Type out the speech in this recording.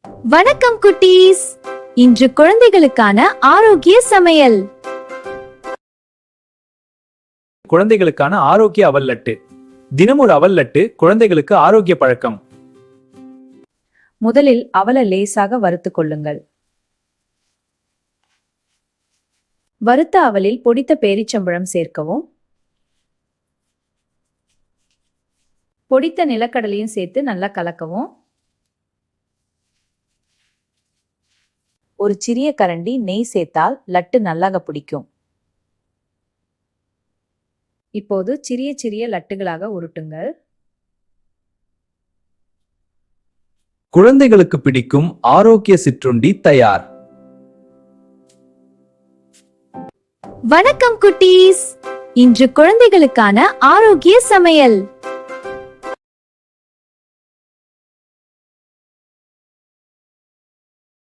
வணக்கம் குட்டீஸ். இன்று குழந்தைகளுக்கான ஆரோக்கிய சமையல். குழந்தைகளுக்கான ஆரோக்கிய அவல் லட்டு. தினமொரு அவல் லட்டு குழந்தைகளுக்கு ஆரோக்கிய பழக்கம். முதலில் அவலை லேசாக வறுத்துக் கொள்ளுங்கள். வறுத்த அவலில் பொடித்த பேரிச்சம்பழம் சேர்க்கவும். பொடித்த நிலக்கடலையும் சேர்த்து நல்லா கலக்கவும். ஒரு சிறிய கரண்டி நெய் சேர்த்தால் லட்டு நல்லாக பிடிக்கும். இப்போது சிறிய சிறிய லட்டுகளாக உருட்டுங்கள். குழந்தைகளுக்கு பிடிக்கும் ஆரோக்கிய சிற்றுண்டி தயார். வணக்கம் குட்டீஸ். இன்று குழந்தைகளுக்கான ஆரோக்கிய சமையல்.